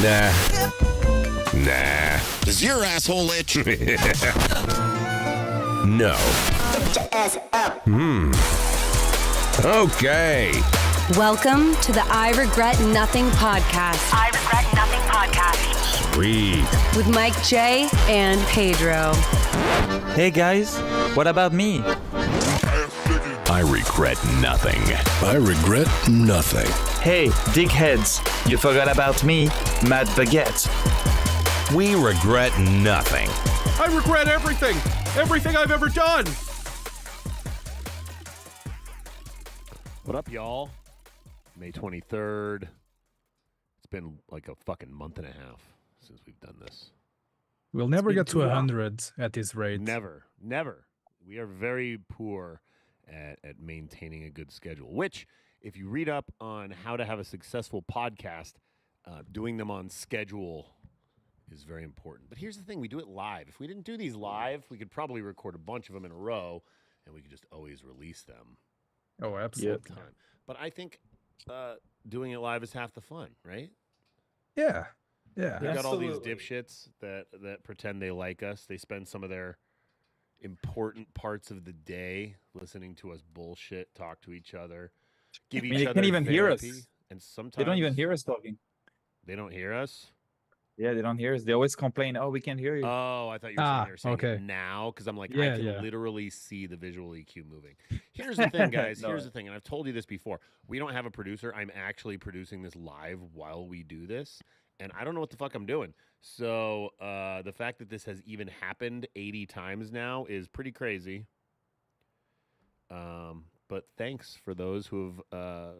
Nah. Does your asshole itch? No. Get your ass up. Okay. Welcome to the I Regret Nothing podcast. I Regret Nothing podcast. Sweet. With Mike J and Pedro. Hey guys, what about me? I regret nothing. I regret nothing. Hey, dickheads, you forgot about me, Matt Baguette. We regret nothing. I regret everything. Everything I've ever done. What up, y'all? May 23rd. It's been like a fucking month and a half since we've done this. We'll never get to 100 at this rate. Never. We are very poor at maintaining a good schedule, which, if you read up on how to have a successful podcast, doing them on schedule is very important. But here's the thing. We do it live. If we didn't do these live, we could probably record a bunch of them in a row, and we could just always release them. Oh, absolutely. Time. But I think doing it live is half the fun, right? Yeah. We've got all these dipshits that pretend they like us. They spend some of their important parts of the day listening to us bullshit, talk to each other, give each other they can't even hear us. And sometimes They don't even hear us talking. They don't hear us? Yeah, they don't hear us. They always complain, oh, we can't hear you. Oh, I thought you were saying okay. it now, because I'm like, Yeah, I can literally see the visual EQ moving. Here's the thing, guys. No. Here's the thing, and I've told you this before. We don't have a producer. I'm actually producing this live while we do this, and I don't know what the fuck I'm doing. So the fact that this has even happened 80 times now is pretty crazy. But thanks for those who have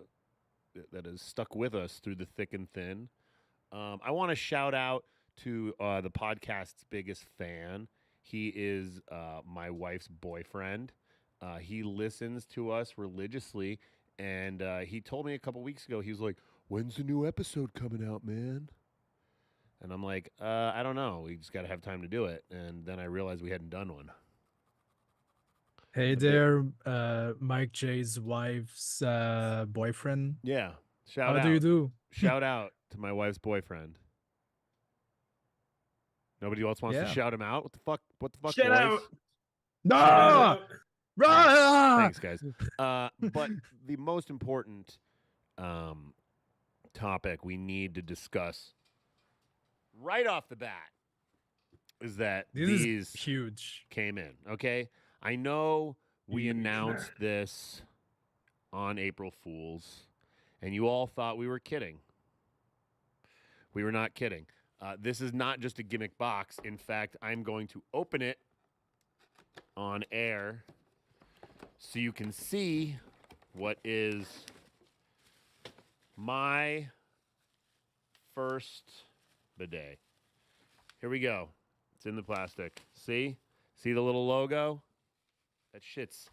that has stuck with us through the thick and thin. I want to shout out to the podcast's biggest fan. He is my wife's boyfriend. He listens to us religiously, and he told me a couple weeks ago, he was like, "When's the new episode coming out, man?" And I'm like, I don't know. We just got to have time to do it. And then I realized we hadn't done one. Hey there, Mike J's wife's boyfriend. Yeah. Shout out. How do you do? Shout out to my wife's boyfriend. Nobody else wants to shout him out? What the fuck? What the fuck? Shout boys? out! No! Thanks, guys. But the most important topic we need to discuss right off the bat is that This these is huge. came in. Okay, I know we announced this on April Fools, and you all thought we were kidding. We were not kidding. This is not just a gimmick box. In fact, I'm going to open it on air so you can see what is my first bidet. Here we go. It's in the plastic. See the little logo? That shit's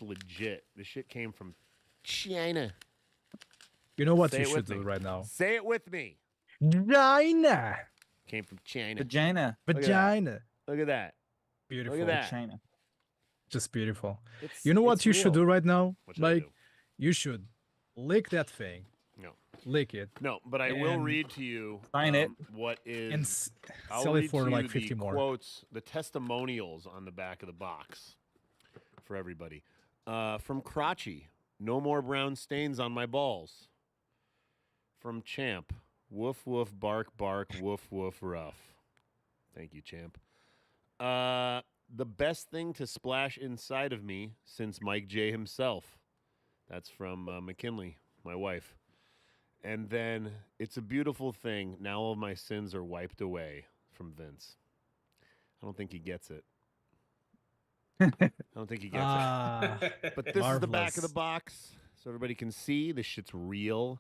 legit. This shit came from China. You know what Say you it should with do me. right now? Say it with me. Vagina. Came from China. Vagina. at that. Vagina. Look at that. Beautiful. Look at that. China. Just beautiful. It's- You know what it's you should real. do right now? What should I Like, do? you should lick that thing. No. Lick it. No, but I will And read to you sign it. what is And I'll sell it read for to you like 50 the more. quotes, the testimonials on the back of the box for everybody. From Crotchy, no more brown stains on my balls. From Champ, woof woof bark bark woof woof rough. Thank you, Champ. The best thing to splash inside of me since Mike J himself. That's from McKinley, my wife. And then, it's a beautiful thing. Now all of my sins are wiped away, from Vince. I don't think he gets it. I don't think he gets it. But this is the back of the box, so everybody can see. This shit's real.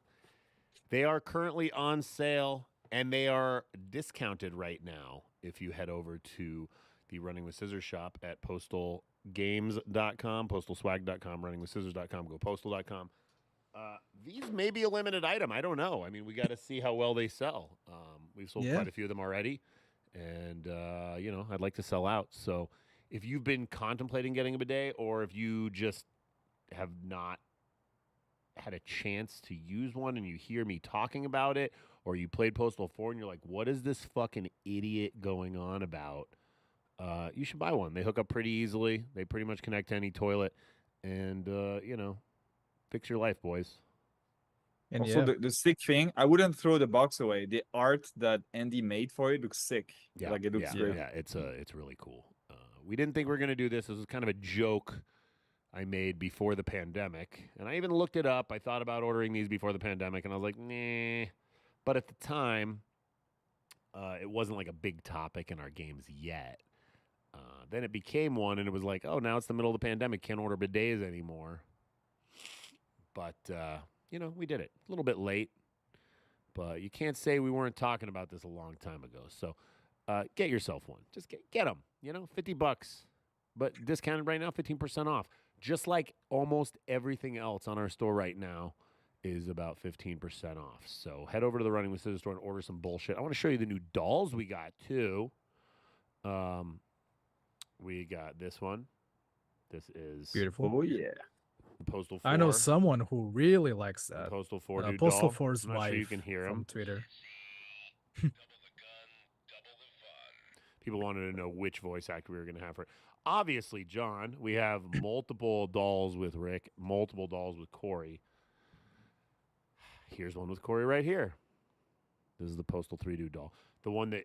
They are currently on sale, and they are discounted right now if you head over to the Running with Scissors shop at postalgames.com, postalswag.com, runningwithscissors.com, go postal.com. These may be a limited item. I don't know. I mean, we got to see how well they sell. We've sold quite a few of them already, and, I'd like to sell out. So if you've been contemplating getting a bidet, or if you just have not had a chance to use one and you hear me talking about it, or you played Postal 4 and you're like, what is this fucking idiot going on about? You should buy one. They hook up pretty easily. They pretty much connect to any toilet. And, fix your life, boys. And Also, the sick thing, I wouldn't throw the box away. The art that Andy made for it looks sick. Yeah, Like, it looks great. Yeah, it's really cool. We didn't think we were going to do this. This was kind of a joke I made before the pandemic. And I even looked it up. I thought about ordering these before the pandemic, and I was like, nah. But at the time, it wasn't like a big topic in our games yet. Then it became one, and it was like, oh, now it's the middle of the pandemic. Can't order bidets anymore. But, we did it. A little bit late. But you can't say we weren't talking about this a long time ago. So get yourself one. Just get them. $50. But discounted right now, 15% off. Just like almost everything else on our store right now is about 15% off. So head over to the Running with Scissors store and order some bullshit. I want to show you the new dolls we got, too. We got this one. This is Beautiful. Oh, yeah. the Postal 4. I know someone who really likes that. Postal 4 dude Postal doll. 4's I'm not wife sure you can hear from him. Twitter. People wanted to know which voice actor we were going to have for it. Obviously, John, we have multiple dolls with Rick, multiple dolls with Corey. Here's one with Corey right here. This is the Postal 3 dude doll. The one that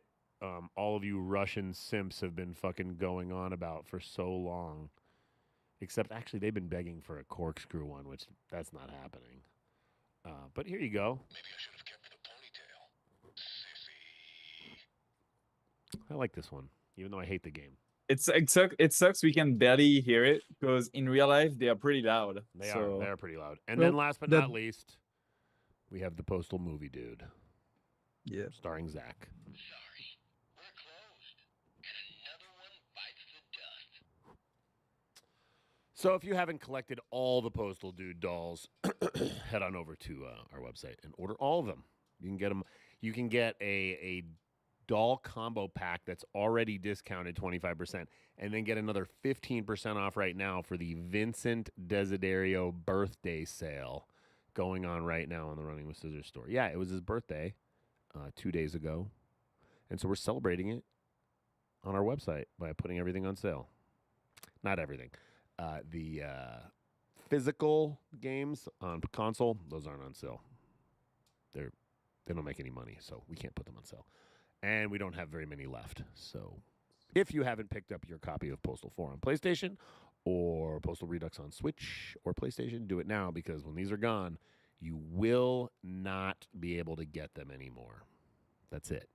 all of you Russian simps have been fucking going on about for so long. Except, actually, they've been begging for a corkscrew one, which that's not happening. But here you go. Maybe I should have kept the ponytail. Sissy. I like this one, even though I hate the game. It sucks we can barely hear it because in real life they are pretty loud. They so... are. They're pretty loud. And Well, then last but not least, we have the Postal movie dude. Yeah. Starring Zach. Sorry, we're closed. And another one bites the dust. So if you haven't collected all the Postal dude dolls, head on over to our website and order all of them. You can get them. You can get a doll combo pack that's already discounted 25%, and then get another 15% off right now for the Vincent Desiderio birthday sale going on right now on the Running with Scissors store. Yeah, it was his birthday 2 days ago, and so we're celebrating it on our website by putting everything on sale. Not everything. The physical games on console, those aren't on sale. They don't make any money, so we can't put them on sale. And we don't have very many left. So if you haven't picked up your copy of Postal 4 on PlayStation or Postal Redux on Switch or PlayStation, do it now, because when these are gone, you will not be able to get them anymore. That's it.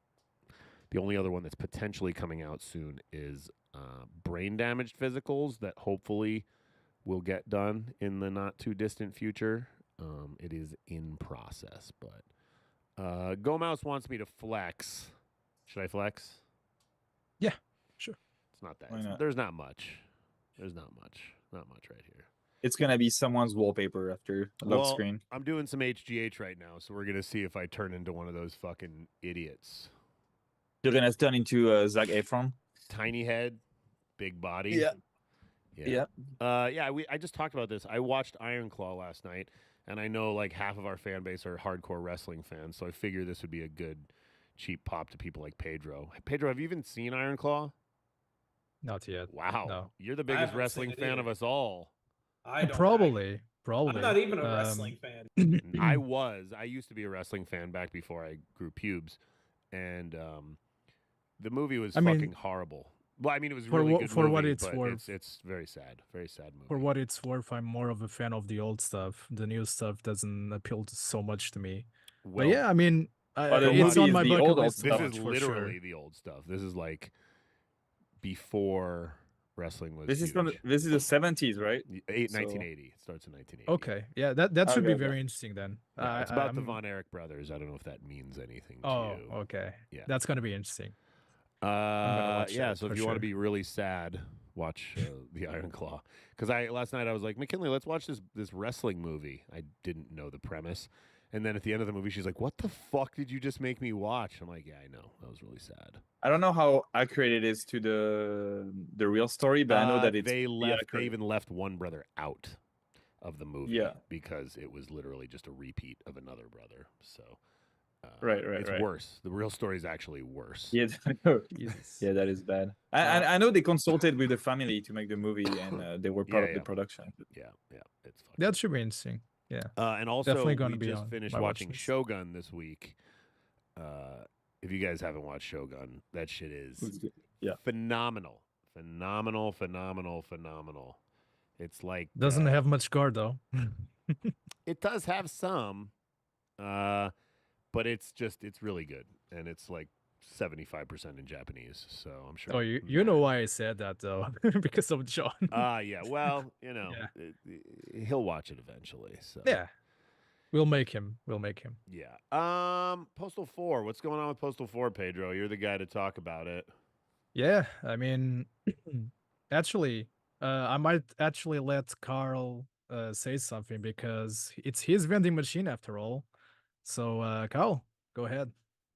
The only other one that's potentially coming out soon is brain damaged physicals that hopefully will get done in the not too distant future. It is in process, but Go Mouse wants me to flex. Should I flex? Yeah, sure. It's not that. Why not? There's not much. There's not much. Not much right here. It's gonna be someone's wallpaper after a lock screen. I'm doing some HGH right now, so we're gonna see if I turn into one of those fucking idiots. You're gonna turn into Zac Efron. Tiny head, big body. Yeah. I just talked about this. I watched Iron Claw last night, and I know like half of our fan base are hardcore wrestling fans, so I figure this would be a good cheap pop to people like Pedro. Pedro, have you even seen Iron Claw? Not yet. Wow. No. You're the biggest haven't wrestling seen it fan either. of us all. I don't. Probably. I'm not even a wrestling fan. I used to be a wrestling fan back before I grew pubes, and the movie was fucking horrible. Well, I mean, it was For really what- good for movie, what it's but worth. it's very sad movie. For what it's worth, I'm more of a fan of the old stuff. The new stuff doesn't appeal so much to me. Well, But yeah, I mean, the it's movie on is my the bucket old list. this to is watch for literally sure. the old stuff. This is like before wrestling was. This is from huge. this is the 70s, right? 1980. It starts in 1980. Okay, yeah, that should be Okay. very interesting then. Yeah, it's about the I'm- Von Erich brothers. I don't know if that means anything to Oh, you. okay. Yeah. That's gonna be interesting. watch Yeah. that So if for you want to sure. be really sad, watch the Iron Claw. Because last night I was like, McKinley, let's watch this wrestling movie. I didn't know the premise, and then at the end of the movie, she's like, "What the fuck did you just make me watch?" I'm like, "Yeah, I know. That was really sad." I don't know how accurate it is to the real story, but I know that it's they pretty left. They accurate. even left one brother out of the movie Yeah. because it was literally just a repeat of another brother. So Right, it's right. worse. The real story is actually worse. Yeah, Jesus. yeah, that is bad. I know they consulted with the family to make the movie, and they were part of the production. Yeah, it's fucking. That should be interesting. Yeah. And also, Definitely gonna we be just on finished my watch watching list. Shogun this week. If you guys haven't watched Shogun, that shit is phenomenal. Phenomenal. It's like Doesn't have much gore though. it does have some, but it's really good, and it's like 75% in Japanese. So I'm sure. Oh, you know why I said that though, because of John. Yeah. Well, he'll watch it eventually. So yeah, we'll make him. yeah. Postal 4. What's going on with Postal 4, Pedro? You're the guy to talk about it. Yeah, I mean, actually, I might actually let Carl say something because it's his vending machine after all. So, Carl, go ahead.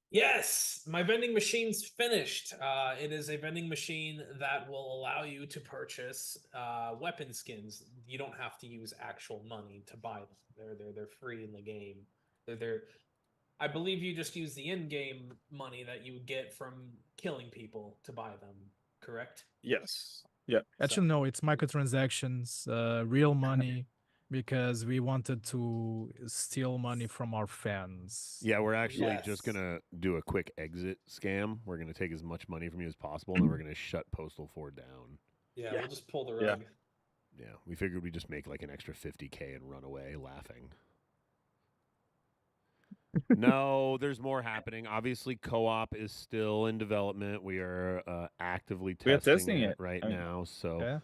Yes, my vending machine's finished. It is a vending machine that will allow you to purchase weapon skins. You don't have to use actual money to buy them. They're free in the game. They're I believe you just use the in-game money that you get from killing people to buy them. Correct? Yes. Yeah. Actually, no, it's microtransactions, real money, because we wanted to steal money from our fans. Yeah, we're actually just gonna do a quick exit scam. We're gonna take as much money from you as possible, and then we're gonna shut Postal 4 down. Yeah, we'll just pull the rug. Yeah, we figured we'd just make like an extra $50K and run away laughing. No, there's more happening. Obviously, co-op is still in development. We are actively testing it right now. So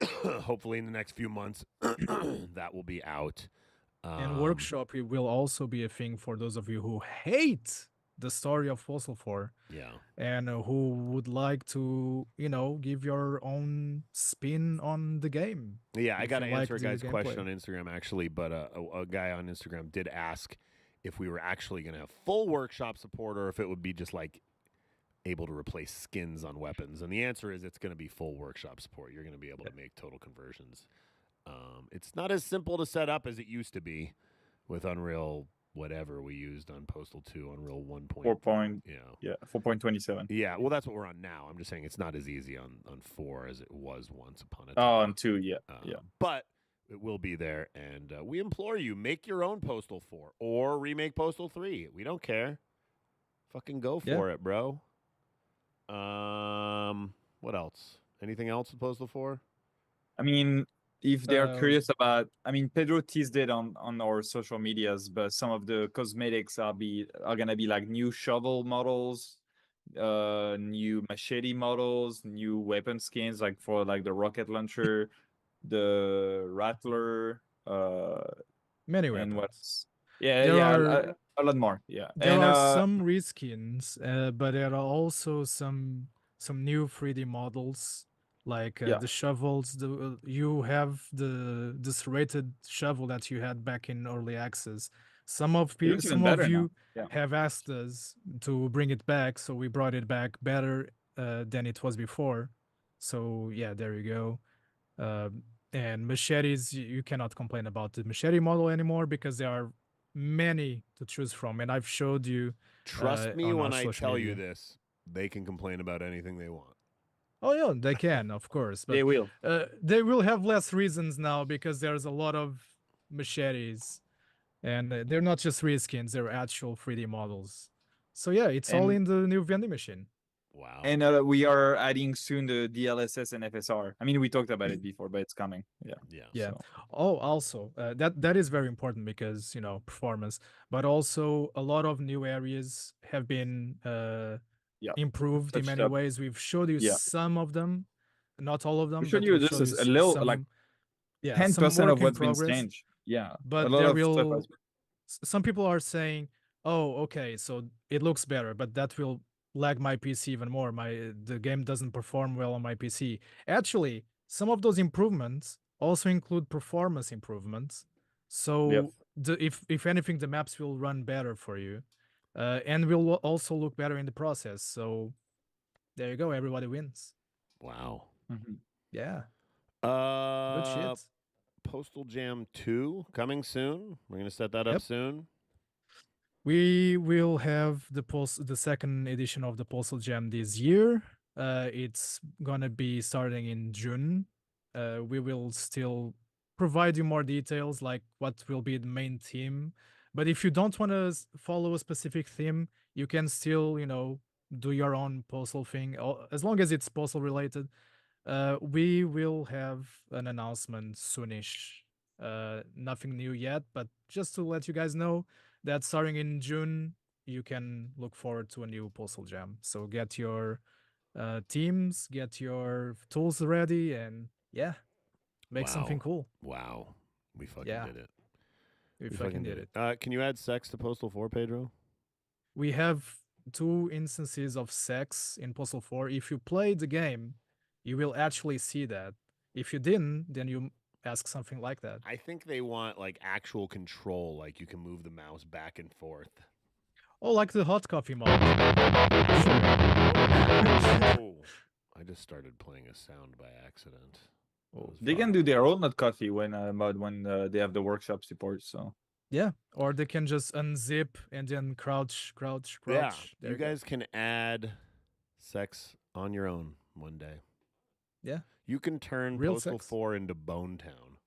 hopefully in the next few months, that will be out. And workshop it will also be a thing for those of you who hate the story of Fossil 4. Yeah. And who would like to, give your own spin on the game. Yeah, I got to answer a guy's question on Instagram, actually, but a guy on Instagram did ask if we were actually going to have full workshop support or if it would be just like able to replace skins on weapons. And the answer is it's going to be full workshop support. You're going to be able to make total conversions. It's not as simple to set up as it used to be with Unreal whatever we used on Postal 2, Unreal 1. 4.27. Yeah, well, that's what we're on now. I'm just saying it's not as easy on 4 as it was once upon a time. Oh, on 2, yeah. But it will be there, and we implore you, make your own Postal 4 or remake Postal 3. We don't care. Fucking go for it, bro. What else? Anything else with Postal 4? I mean, if they're curious about, Pedro teased it on our social medias, but some of the cosmetics are gonna be like new shovel models, new machete models, new weapon skins, like for like the rocket launcher, the rattler, many and weapons. what's a lot more. Yeah, there are some reskins, but there are also some new 3D models. Like the shovels, you have the serrated shovel that you had back in early access. Some of you have asked us to bring it back, so we brought it back better than it was before. So yeah, there you go. And machetes, you cannot complain about the machete model anymore because there are many to choose from, and I've showed you. Trust me when I tell you this, they can complain about anything they want. Oh yeah, they can, of course. But they will. They will have less reasons now because there's a lot of machetes, and they're not just reskins; they're actual 3D models. So yeah, it's all in the new vending machine. Wow. And we are adding soon the DLSS and FSR. I mean, we talked about it before, but it's coming. Yeah. So. Oh, also, that is very important because performance, but also a lot of new areas have been improved in many ways. We've showed you some of them, not all of them. We showed you this is a little like 10% of what's been changed. Yeah, but there will. Some people are saying, "Oh, okay, so it looks better, but that will lag my PC even more. The game doesn't perform well on my PC." Actually, some of those improvements also include performance improvements. So if anything, the maps will run better for you. And will also look better in the process. So there you go. Everybody wins. Wow. Yeah. Good shit. Postal Jam 2 coming soon. We're going to set that up soon. We will have the second edition of the Postal Jam this year. It's gonna be starting in June. We will still provide you more details, like what will be the main theme. But if you don't want to follow a specific theme, you can still, do your own postal thing, as long as it's postal related. We will have an announcement soonish. Nothing new yet, but just to let you guys know that starting in June, you can look forward to a new Postal Jam. So get your teams, get your tools ready, and make something cool. Wow. We fucking did it. We fucking did it. Can you add sex to Postal 4, Pedro? We have 2 instances of sex in Postal 4. If you play the game, you will actually see that. If you didn't, then you ask something like that. I think they want like actual control, like you can move the mouse back and forth. Oh, like the hot coffee mod. Oh, I just started playing a sound by accident. They can do their own hot coffee when they have the workshop support. So yeah, or they can just unzip and then crouch. Yeah, you guys can add sex on your own one day. Yeah. You can turn Real Postal sex. 4 into Bone Town.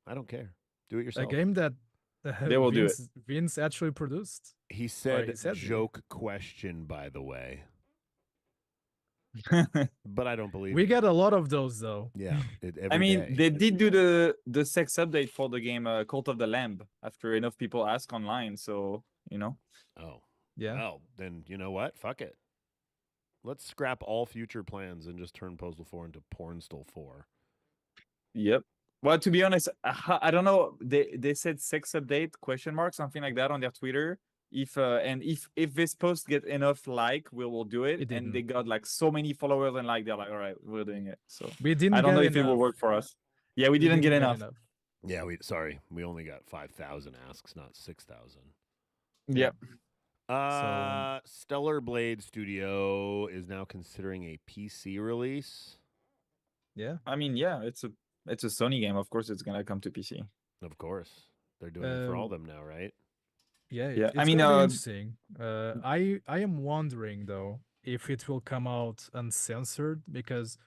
I don't care. Do it yourself. A game that they will do it. Vince actually produced. He said joke question, by the way. But I don't believe we get a lot of those though. Yeah. I mean, they did do the sex update for the game Cult of the Lamb after enough people ask online. So, Oh. Yeah. Well, then you know what? Fuck it. Let's scrap all future plans and just turn Postal 4 into Pornstal 4. Yep. Well, to be honest, I don't know. They said sex update ? Something like that on their Twitter. If this post get enough we will do it. And they got like so many followers and they're like, all right, we're doing it. So we didn't. I don't know if enough. it will work for us. Yeah, we didn't get enough. Yeah, we only got 5,000 asks, not 6,000. Yep. Stellar Blade Studio is now considering a PC release. Yeah. I mean, yeah, it's a Sony game. Of course, it's gonna come to PC. Of course, they're doing it for all of them now, right? Yeah. Yeah. It's interesting. I am wondering though if it will come out uncensored because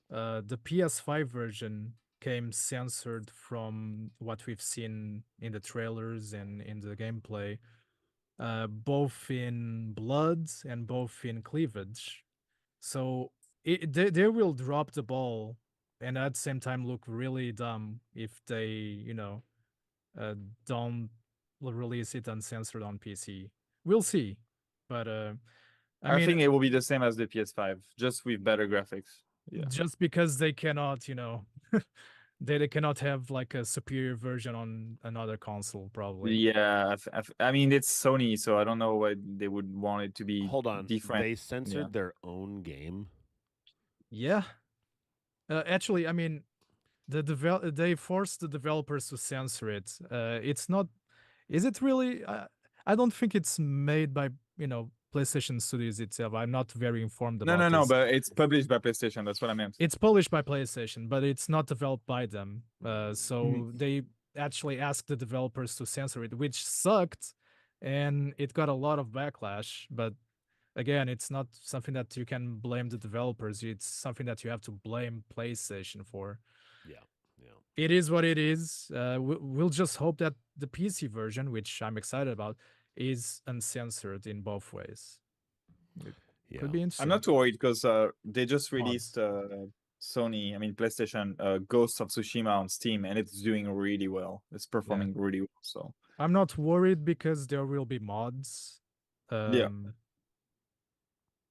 the PS5 version came censored from what we've seen in the trailers and in the gameplay. Both in blood and both in cleavage. So they will drop the ball and at the same time look really dumb if they, don't release it uncensored on PC. We'll see. But I think it will be the same as the PS5, just with better graphics. Yeah. Just because they cannot, they cannot have like a superior version on another console, probably. Yeah, I mean it's Sony, so I don't know why they would want it to be. Hold on, different. They censored their own game. Yeah, actually, I mean, they forced the developers to censor it. It's not. Is it really? I don't think it's made by PlayStation Studios itself. I'm not very informed about No, this. but it's published by PlayStation. That's what I meant. It's published by PlayStation, but it's not developed by them. So they actually asked the developers to censor it, which sucked, and it got a lot of backlash. But again, it's not something that you can blame the developers. It's something that you have to blame PlayStation for. Yeah. It is what it is. We'll just hope that the PC version, which I'm excited about, is uncensored in both ways. It could be interesting. I'm not too worried because they just released PlayStation Ghost of Tsushima on Steam, and it's doing really well. It's performing really well. So I'm not worried because there will be mods.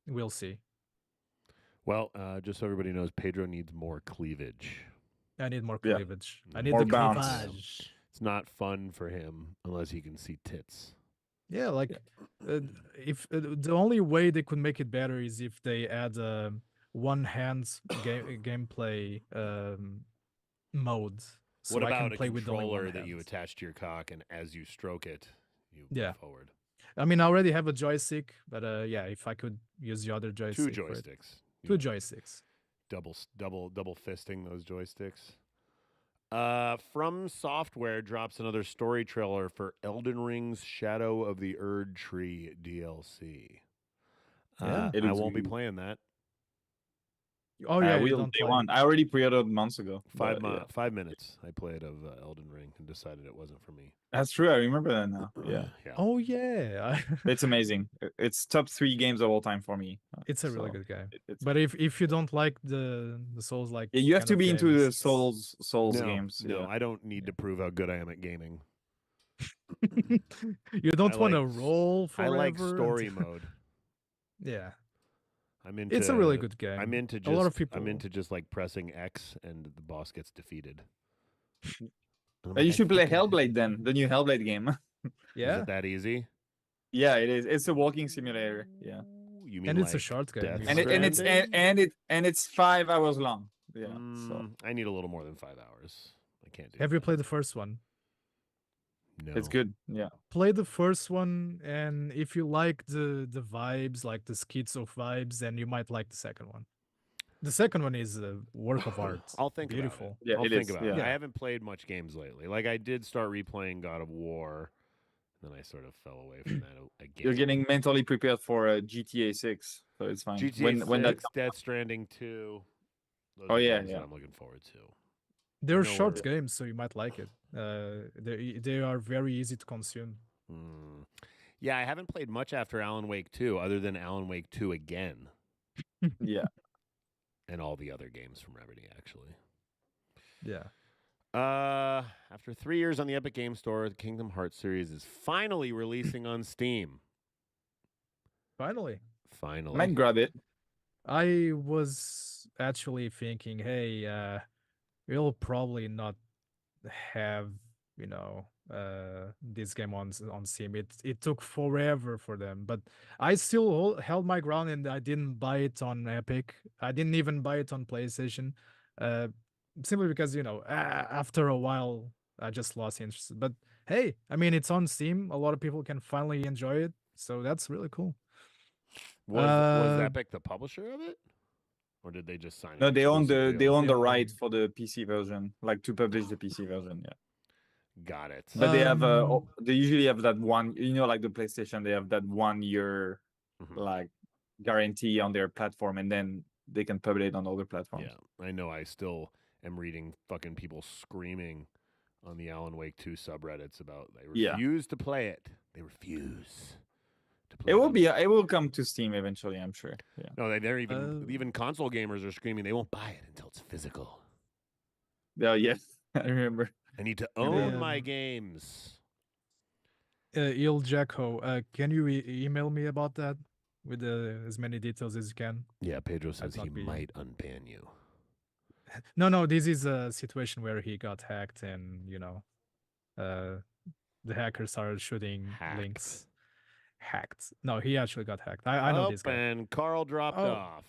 We'll see. Well, just so everybody knows, Pedro needs more cleavage. I need more cleavage. I need more the bounce. cleavage. It's not fun for him unless he can see tits. Yeah, like if the only way they could make it better is if they add a one-hand gameplay mode. So What I about can play a with only controller one that hand. you attach to your cock, and as you stroke it, you move forward? I mean, I already have a joystick, but if I could use the other joystick. Two joysticks. Two joysticks. Double fisting those joysticks. From Software drops another story trailer for Elden Ring's Shadow of the Erd Tree DLC. It I looks won't be good. playing that. Oh I yeah, you will don't day play. one. I already pre-ordered months ago. but, yeah. 5 minutes I played of Elden Ring and decided it wasn't for me. That's true. I remember that now. Yeah, Yeah. Oh yeah, it's amazing. It's top 3 games of all time for me. it's a really So good game. it's But if you don't like the Souls like, yeah, you have kind to of be into games, the it's- Souls No, games. no, Yeah. I don't need to prove how good I am at gaming. you don't I want to like s- roll I forever. like story mode. Yeah, I'm into. it's a really good game. I'm into just. a lot of people. I'm into just like pressing X and the boss gets defeated. And I'm You like, I should play fucking- Hellblade then, the new Hellblade game. Is Yeah, it that easy? Yeah, it is. It's a walking simulator. Yeah, You mean and it's a like short game. Death you and might and it's Stranding? and it's 5 hours long. Yeah. So I need a little more than 5 hours. I can't do. Have you that. played the first one? No. it's good. Yeah. Play the first one, and if you like the vibes, like the schizo vibes, then you might like the second one. The second one is a work of art. I'll think Beautiful. about it. Yeah, I'll it think is, about it. yeah. I haven't played much games lately. Like I did start replaying God of War, then I sort of fell away from that again. You're getting mentally prepared for GTA 6, so it's fine. GTA when that 6, Death Stranding 2. Those Oh, are yeah, games that yeah. I'm looking forward to. They're No short worries. games, so you might like it. They are very easy to consume. Yeah, I haven't played much after Alan Wake 2, other than Alan Wake 2 again, yeah. and all the other games from Remedy, actually. Yeah. After 3 years on the Epic Game Store, the Kingdom Hearts series is finally releasing on Steam. Finally. Finally. Might grab it. I was actually thinking, hey, we'll probably not have, this game on Steam. It took forever for them, but I still held my ground and I didn't buy it on Epic. I didn't even buy it on PlayStation, simply because after a while I just lost interest. But hey, I mean, it's on Steam. A lot of people can finally enjoy it, so that's really cool. Was Epic the publisher of it, or did they just sign? No, an they own exclusive the deal? right for the PC version, like to publish the PC version. Yeah. Got it. But they have they usually have that one, like the PlayStation, they have that 1 year like guarantee on their platform, and then they can publish it on other platforms. Yeah, I know. I still am reading fucking people screaming on the Alan Wake 2 subreddits about they refuse to play it. They refuse to play It will come to Steam eventually, I'm sure. Yeah. No, they're even console gamers are screaming they won't buy it until it's physical. Yeah, yes, I remember. I need to own my games. Il Jacko, can you email me about that with as many details as you can? Yeah, Pedro says he be- might unban you. No, this is a situation where he got hacked and, the hackers started shooting links. Hacked. No, he actually got hacked. I know this guy. And Carl dropped off.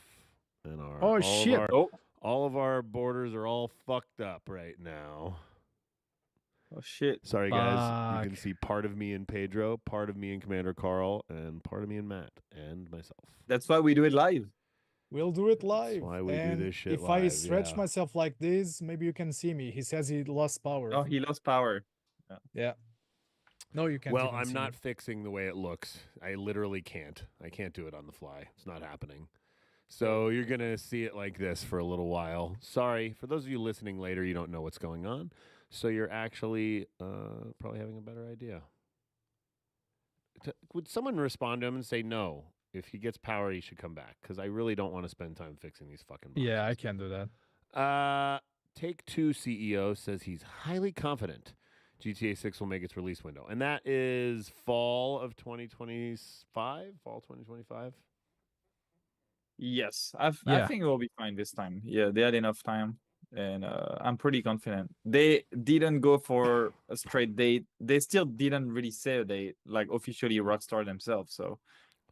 And all of our borders are all fucked up right now. Oh shit! Sorry guys, you can see part of me in Pedro, part of me in Commander Carl, and part of me in Matt and myself. That's why we do it live. We'll do it live. That's why we do this shit if live. I stretch myself like this, maybe you can see me. He says he lost power. Oh, he lost power. Yeah. No, you can't. Well, even I'm see not me. fixing the way it looks. I literally can't. I can't do it on the fly. It's not happening. So you're going to see it like this for a little while. Sorry. For those of you listening later, you don't know what's going on. So you're actually probably having a better idea. Would someone respond to him and say, no, if he gets power, he should come back? Because I really don't want to spend time fixing these fucking boxes. Yeah, I can't do that. Take-Two CEO says he's highly confident GTA 6 will make its release window. And that is fall of 2025? Fall 2025? Yes, I think it will be fine this time. Yeah, they had enough time, and I'm pretty confident. They didn't go for a straight date. They still didn't really say a date, like officially Rockstar themselves. So,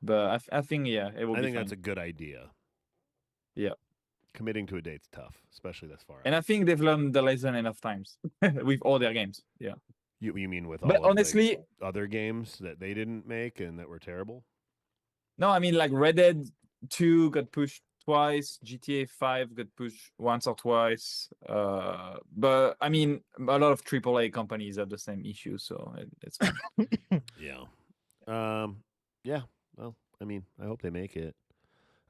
but I think it will be I think fine. that's a good idea. Yeah. Committing to a date's tough, especially this far. And I think they've learned the lesson enough times with all their games. Yeah. You mean with But all of honestly, the other games that they didn't make and that were terrible? no, I mean like Red Dead 2 got pushed twice. GTA 5 got pushed once or twice. But I mean, a lot of AAA companies have the same issue, so it's fine. Yeah. Yeah. Well, I mean, I hope they make it.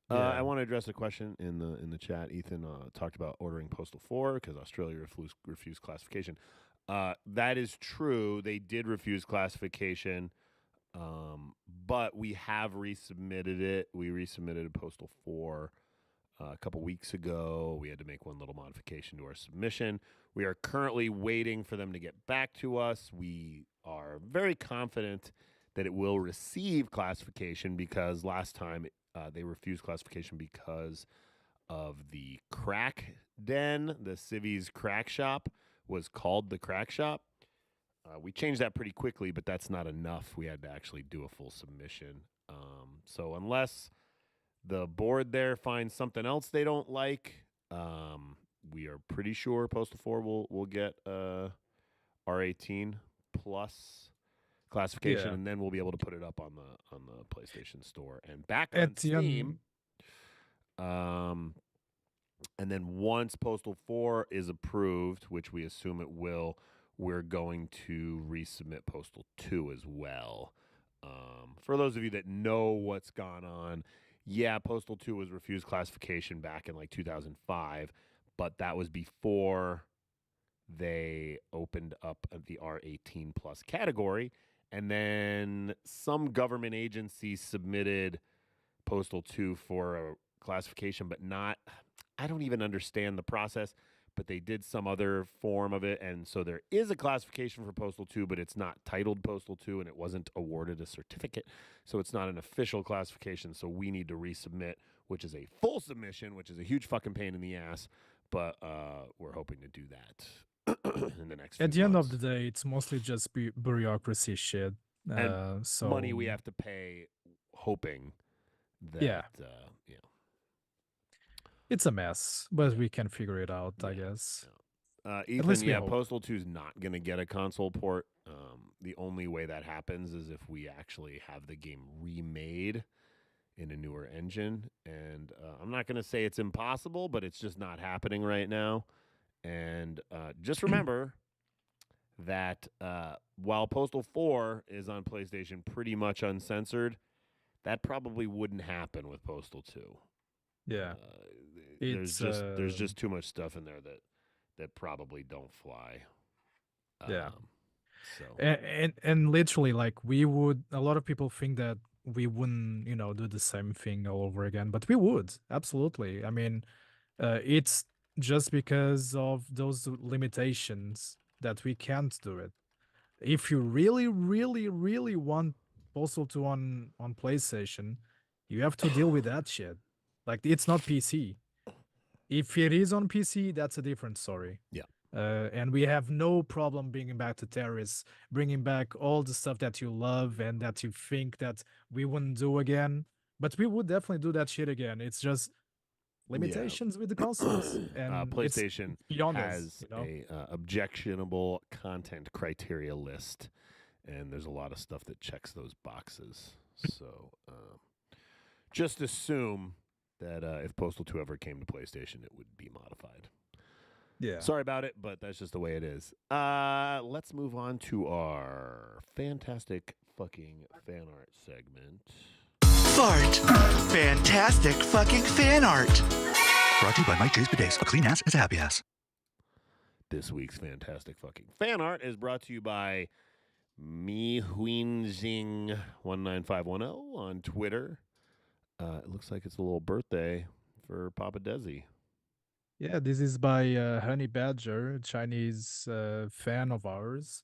Yeah. I want to address a question in the chat. Ethan talked about ordering Postal 4 because Australia refused classification. That is true. They did refuse classification, but we have resubmitted it. We resubmitted Postal 4 a couple weeks ago. We had to make one little modification to our submission. We are currently waiting for them to get back to us. We are very confident that it will receive classification because last time they refused classification because of the crack den. The Civvies crack shop was called the crack shop. We changed that pretty quickly, but that's not enough. We had to actually do a full submission. So unless the board there finds something else they don't like, we are pretty sure Postal 4 will get R18 plus classification, Yeah. and then we'll be able to put it up on the PlayStation Store and back on At the Steam. And then once Postal 4 is approved, which we assume it will, we're going to resubmit Postal 2 as well. For those of you that know what's gone on, yeah, Postal 2 was refused classification back in like 2005, but that was before they opened up the R18 plus category. And then some government agency submitted Postal 2 for a classification, but not, I don't even understand the process, but they did some other form of it. And so there is a classification for Postal 2, but it's not titled Postal 2 and it wasn't awarded a certificate. So it's not an official classification. So we need to resubmit, which is a full submission, which is a huge fucking pain in the ass. But we're hoping to do that in the next few At the end of months. the day, it's mostly just bureaucracy shit. And So money we have to pay, hoping that Yeah. It's a mess, but we can figure it out, I guess. Ethan, least we hope. Postal 2 is not going to get a console port. The only way that happens is if we actually have the game remade in a newer engine. And I'm not going to say it's impossible, but it's just not happening right now. And just remember that while Postal 4 is on PlayStation pretty much uncensored, that probably wouldn't happen with Postal 2. Yeah. There's just too much stuff in there that probably don't fly. Yeah. So And literally, like, a lot of people think that we wouldn't, do the same thing all over again, but we would, absolutely. I mean, it's just because of those limitations that we can't do it. If you really, really, really want Postal 2 on PlayStation, you have to deal with that shit. Like, it's not PC. If it is on PC, that's a different story. Yeah. And we have no problem bringing back the terrorists, bringing back all the stuff that you love and that you think that we wouldn't do again. But we would definitely do that shit again. It's just limitations with the consoles. And PlayStation it's beyond has us, you know? a objectionable content criteria list, and there's a lot of stuff that checks those boxes. So just assume that if Postal 2 ever came to PlayStation, it would be modified. Yeah. Sorry about it, but that's just the way it is. Let's move on to our fantastic fucking fan art segment. Fart. Fantastic fucking fan art. Brought to you by Mike J's Bidets. A clean ass is a happy ass. This week's fantastic fucking fan art is brought to you by Mi Huinzing19510 on Twitter. It looks like it's a little birthday for Papa Desi. Yeah, this is by Honey Badger, a Chinese fan of ours,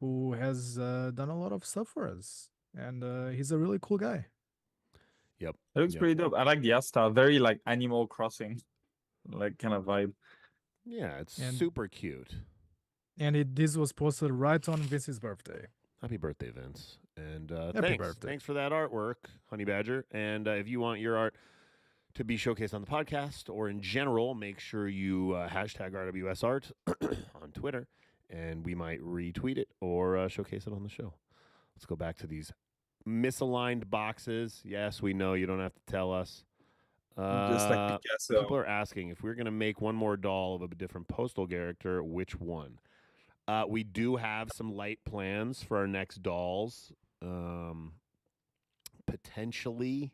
who has done a lot of stuff for us. And he's a really cool guy. Yep. It looks pretty dope. I like the art style. Very like Animal Crossing, like kind of vibe. Yeah, it's super cute. And this was posted right on Vince's birthday. Happy birthday, Vince. And Happy thanks. birthday. Thanks for that artwork, Honey Badger. And if you want your art to be showcased on the podcast or in general, make sure you hashtag RWSArt on Twitter, and we might retweet it or showcase it on the show. Let's go back to these misaligned boxes. Yes, we know you don't have to tell us. Just like Picasso. People are asking if we're going to make one more doll of a different postal character, which one? We do have some light plans for our next dolls. Potentially,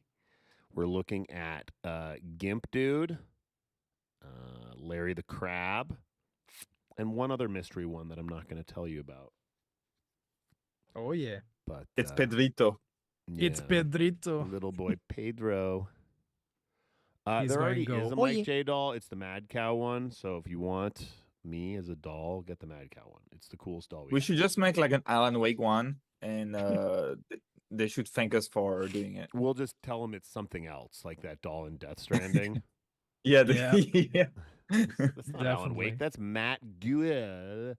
we're looking at Gimp Dude, Larry the Crab, and one other mystery one that I'm not going to tell you about. Oh yeah, But it's Pedrito. It's Pedrito. Little boy Pedro. He's there going already to go, is a "Oh, Mike yeah." J doll. It's the Mad Cow one. So if you want me as a doll, get the Mad Cow one. It's the coolest doll We have. should just make like an Alan Wake one, and they should thank us for doing it. We'll just tell them it's something else, like that doll in Death Stranding. Yeah, Yeah. That's not Alan Definitely. Wake. That's Matt Guel.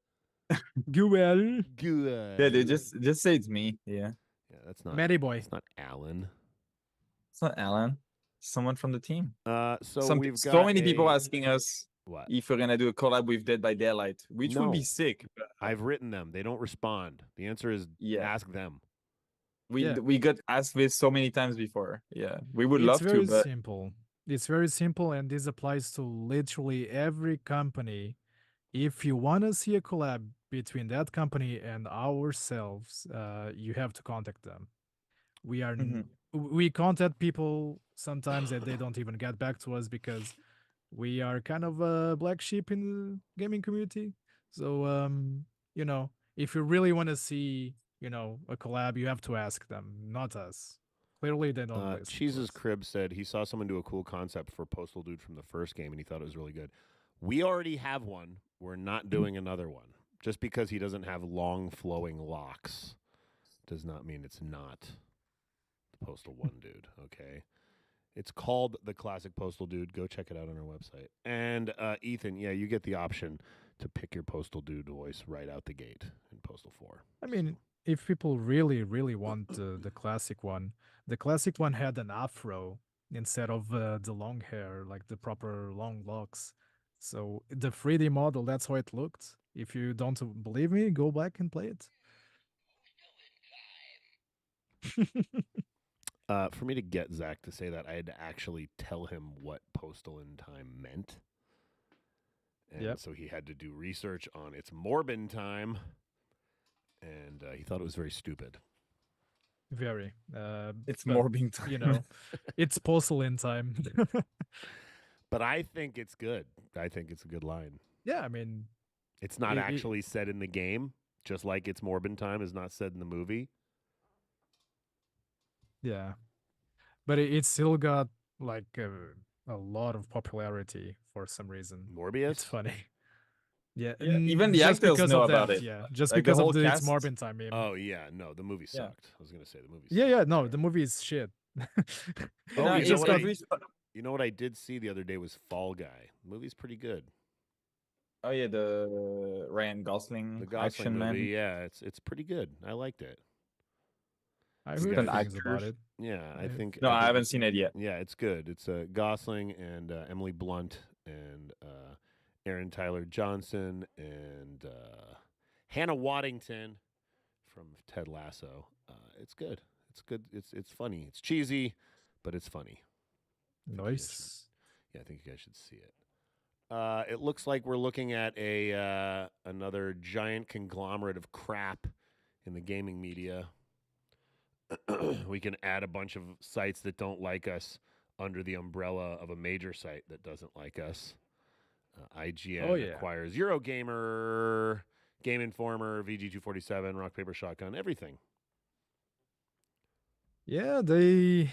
Guel. Guel. Yeah, they just say it's me. Yeah, Yeah, that's not Matty boy. It's not Alan. it's not Alan. Someone from the team. So we've got so many people asking us what if we're gonna do a collab with Dead by Daylight, which would be No. sick. But I've written them. They don't respond. The answer is ask them. we got asked this so many times before. Yeah, we would It's love very to, but simple. It's very simple, and this applies to literally every company. If you want to see a collab between that company and ourselves, you have to contact them. We are we contact people sometimes that they don't even get back to us because we are kind of a black sheep in the gaming community. So you know, if you really want to see, you know, a collab, you have to ask them, not us. Clearly, they don't listen to Cheese's us. Crib said he saw someone do a cool concept for Postal Dude from the first game, and he thought it was really good. We already have one. We're not doing another one. Just because he doesn't have long, flowing locks does not mean it's not the Postal One Dude, okay? It's called the Classic Postal Dude. Go check it out on our website. And Ethan, yeah, you get the option to pick your Postal Dude voice right out the gate in Postal 4. I mean, if people really, really want the classic one had an afro instead of the long hair, like the proper long locks. So the 3D model, that's how it looked. If you don't believe me, go back and play it. For me to get Zach to say that, I had to actually tell him what Postal in Time meant. And so he had to do research on its Morbin time. And he thought it was very stupid. Very. it's but, morbing time. You know, it's Postal in Time. But I think it's good. I think it's a good line. Yeah, I mean, it's not actually said in the game, just like it's Morbin time is not said in the movie. Yeah, but it still got like a lot of popularity for some reason. Morbius? It's funny. Yeah, even the just actors because know of about that, it. Yeah, just Like, the because whole of the It's cast- Morbin time meme. Oh, yeah. No, the movie sucked. I was going to say the movie sucked. Yeah, no, the movie is shit. Oh, it's you know, what I, confused- you know what I did see the other day was Fall Guy. The movie's pretty good. Oh yeah, the Ryan Gosling, The Gosling action movie, man. yeah, it's pretty good. I liked it. I It's heard got things about actors. it. Yeah, I think. No, I think haven't seen it yet. Yeah, it's good. It's Gosling and Emily Blunt and Aaron Tyler Johnson and Hannah Waddington from Ted Lasso. It's good. It's good. It's funny. It's cheesy, but it's funny. Nice. Yeah, I think you guys should see it. It looks like we're looking at a another giant conglomerate of crap in the gaming media. We can add a bunch of sites that don't like us under the umbrella of a major site that doesn't like us. IGN acquires Eurogamer, Game Informer, VG247, Rock Paper Shotgun, everything. Yeah, they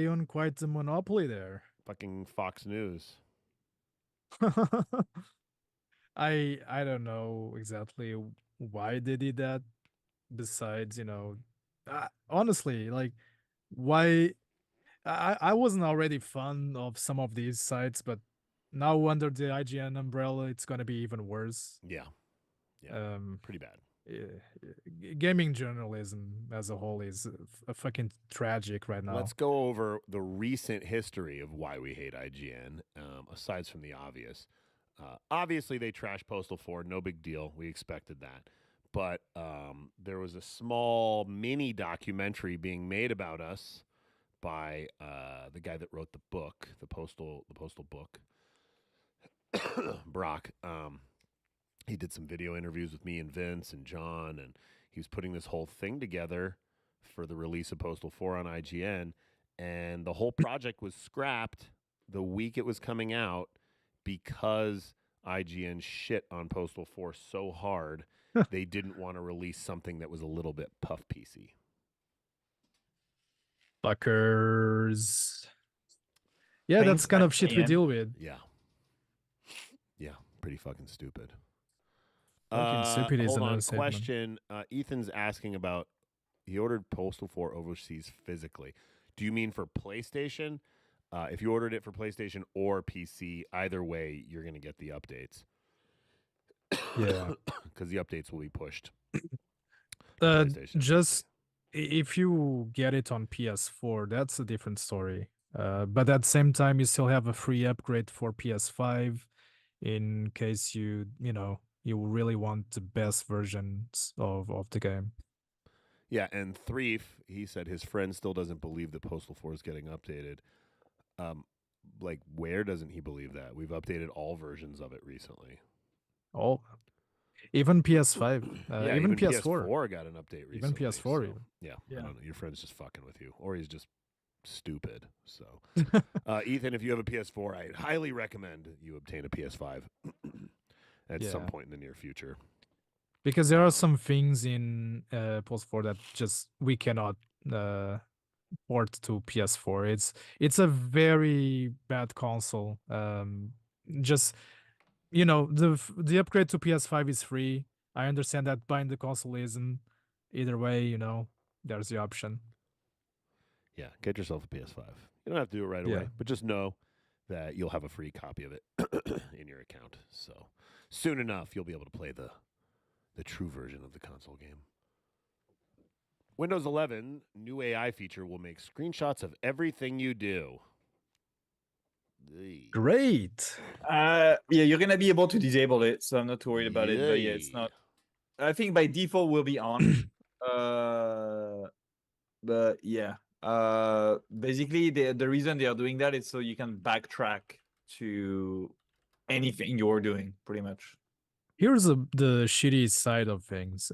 own quite the monopoly there. Fucking Fox News. I don't know exactly why they did that. Besides, you know, honestly, like, why? I wasn't already fan of some of these sites, but now under the IGN umbrella, it's gonna be even worse. Yeah, pretty bad. Gaming journalism as a whole is a fucking tragic right now. Let's go over the recent history of why we hate IGN, aside from the obvious. Obviously, they trashed Postal 4, no big deal. We expected that. But there was a small mini documentary being made about us by the guy that wrote the book, the postal book, Brock. He did some video interviews with me and Vince and John, and he was putting this whole thing together for the release of Postal 4 on IGN, and the whole project was scrapped the week it was coming out because IGN shit on Postal 4 so hard they didn't want to release something that was a little bit puff piecey. Fuckers. Yeah, that's kind of shit we deal with. Yeah. Yeah, pretty fucking stupid. Fucking stupid is hold an on, understatement. question. Ethan's asking about, he ordered Postal 4 overseas physically. Do you mean for PlayStation? If you ordered it for PlayStation or PC, either way, you're going to get the updates. Yeah. Because the updates will be pushed. Just if you get it on PS4, that's a different story. But at the same time, you still have a free upgrade for PS5 in case you really want the best versions of the game. Yeah, and Threef, he said his friend still doesn't believe that Postal 4 is getting updated. Like, where doesn't he believe that? We've updated all versions of it recently. Oh, even PS5, yeah, even PS4. PS4 got an update recently. Even PS4, so, even. Yeah, I don't know. Your friend's just fucking with you, or he's just stupid. So, Ethan, if you have a PS4, I highly recommend you obtain a PS5 at some point in the near future. Because there are some things in Post 4 that just we cannot port to PS4. It's a very bad console. Just the upgrade to PS5 is free. I understand that buying the console isn't. Either way, there's the option. Yeah, get yourself a PS5. You don't have to do it right away, but just know that you'll have a free copy of it in your account. So soon enough, you'll be able to play the true version of the console game. Windows 11 new AI feature will make screenshots of everything you do. Great. Yeah, you're gonna be able to disable it, so I'm not too worried about it. But yeah, it's not. I think by default will be on. But yeah. Basically the reason they are doing that is so you can backtrack to anything you're doing, pretty much. Here's the shitty side of things.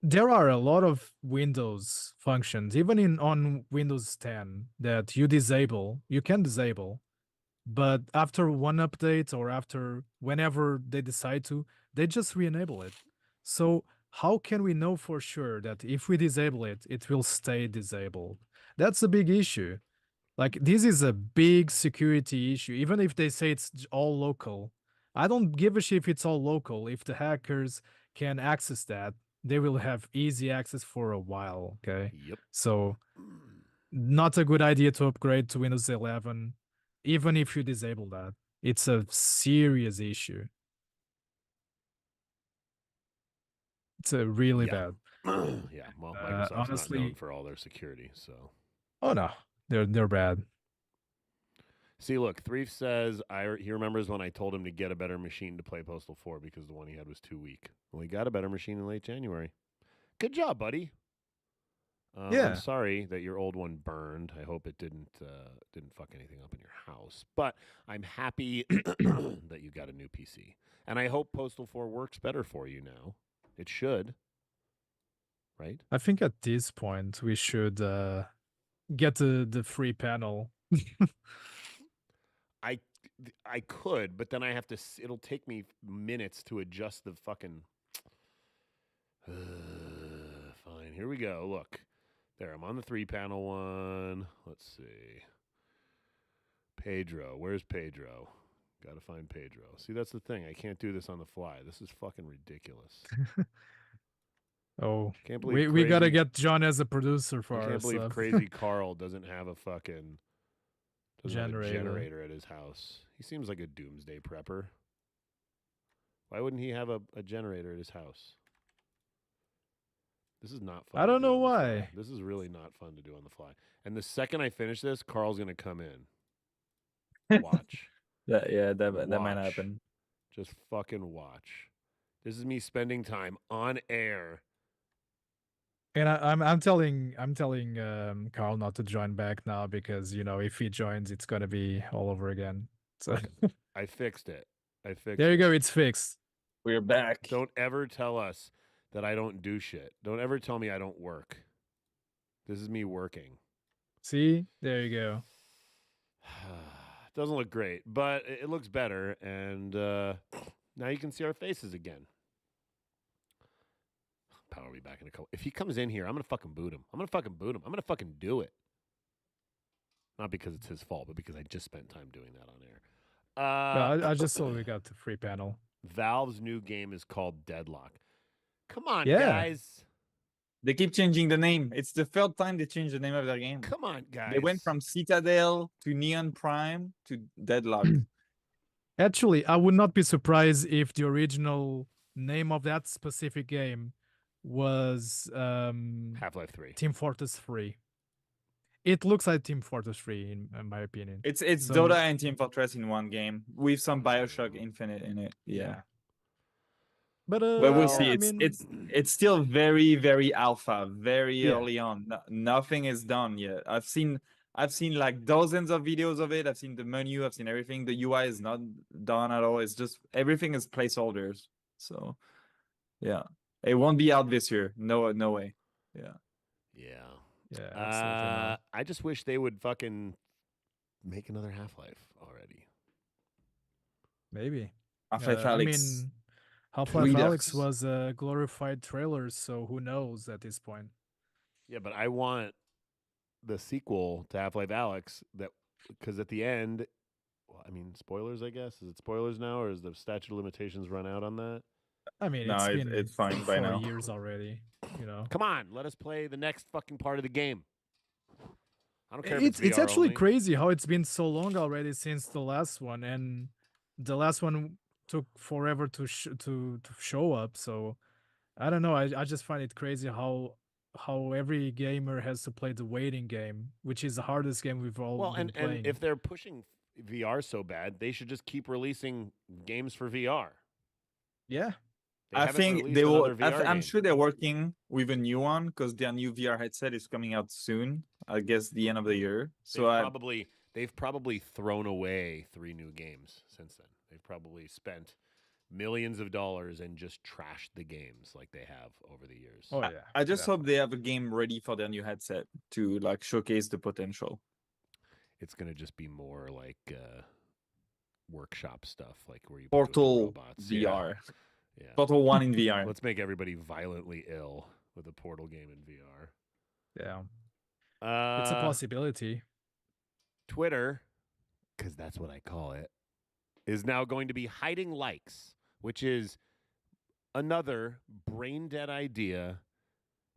There are a lot of Windows functions, even on Windows 10, that you can disable, but after one update or after whenever they decide to, they just re-enable it. So how can we know for sure that if we disable it, it will stay disabled? That's a big issue. Like, this is a big security issue, even if they say it's all local. I don't give a shit if it's all local. If the hackers can access that, they will have easy access for a while, okay? Yep. So, not a good idea to upgrade to Windows 11, even if you disable that. It's a serious issue. It's a really bad. Yeah, well, Microsoft's honestly, not known for all their security, so. Oh no, they're bad. See, look, Threef says he remembers when I told him to get a better machine to play Postal 4 because the one he had was too weak. Well, he got a better machine in late January. Good job, buddy. I'm sorry that your old one burned. I hope it didn't fuck anything up in your house. But I'm happy that you got a new PC. And I hope Postal 4 works better for you now. It should. Right? I think at this point we should get the free panel. I could, but then I have to. It'll take me minutes to adjust the fucking. Fine, here we go. Look, there. I'm on the 3-panel one. Let's see. Pedro, where's Pedro? Got to find Pedro. See, that's the thing. I can't do this on the fly. This is fucking ridiculous. Oh, can't believe we got to get John as a producer for our I can't believe Crazy Carl doesn't have a fucking generator at his house. He seems like a doomsday prepper. Why wouldn't he have a generator at his house? This is not fun. I don't know why. This is really not fun to do on the fly. And the second I finish this, Carl's going to come in. Watch. that might happen. Just fucking watch. This is me spending time on air And I'm telling Carl not to join back now because if he joins, it's gonna be all over again. So I fixed it. there you go. It's fixed. We're back. Don't ever tell us that I don't do shit. Don't ever tell me I don't work. This is me working. See, there you go. Doesn't look great, but it looks better, and now you can see our faces again. Power will be back in a couple. If he comes in here, I'm gonna fucking boot him. I'm gonna fucking do it. Not because it's his fault, but because I just spent time doing that on air. I just saw we got the free panel. Valve's new game is called Deadlock. Come on, Yeah. guys. They keep changing the name. It's the third time they changed the name of their game. Come on, guys. They went from Citadel to Neon Prime to Deadlock. Actually, I would not be surprised if the original name of that specific game was Half-Life 3. Team Fortress 3. It looks like Team Fortress 3 in my opinion. It's So- Dota and Team Fortress in one game with some BioShock Infinite in it. Yeah. But But we'll see. I It's mean, it's still very, very alpha, very Yeah. early on. Nothing is done yet. I've seen like dozens of videos of it. I've seen the menu, I've seen everything. The UI is not done at all. It's just everything is placeholders. So yeah. It won't be out this year. No way. Yeah. Yeah. yeah, absolutely not. I just wish they would fucking make another Half-Life already. Maybe. Half-Life I Alyx. mean, Half-Life Redux. Alyx was a glorified trailer, so who knows at this point? Yeah, but I want the sequel to Half-Life Alyx because at the end, well, I mean, spoilers, I guess. Is it spoilers now, or is the statute of limitations run out on that? I mean, No, it's fine by 4 now. years already. Come on, let us play the next fucking part of the game. I don't care if It's VR actually only. crazy how it's been so long already since the last one, and the last one took forever to show up. So I don't know. I just find it crazy how every gamer has to play the waiting game, which is the hardest game we've all Well, been and playing. if they're pushing VR so bad, they should just keep releasing games for VR. Yeah. They I haven't think released they will. another VR I'm game. sure they're working with a new one because their new VR headset is coming out soon. I guess the end of the year. So They've probably thrown away 3 new games since then. They've probably spent millions of dollars and just trashed the games like they have over the years. Oh yeah. I just hope they have a game ready for their new headset to like showcase the potential. It's gonna just be more like workshop stuff, like where you play with the Portal robots. VR. Yeah. Portal 1 in VR. Let's make everybody violently ill with a Portal game in VR. Yeah. It's a possibility. Twitter, because that's what I call it, is now going to be hiding likes, which is another brain dead idea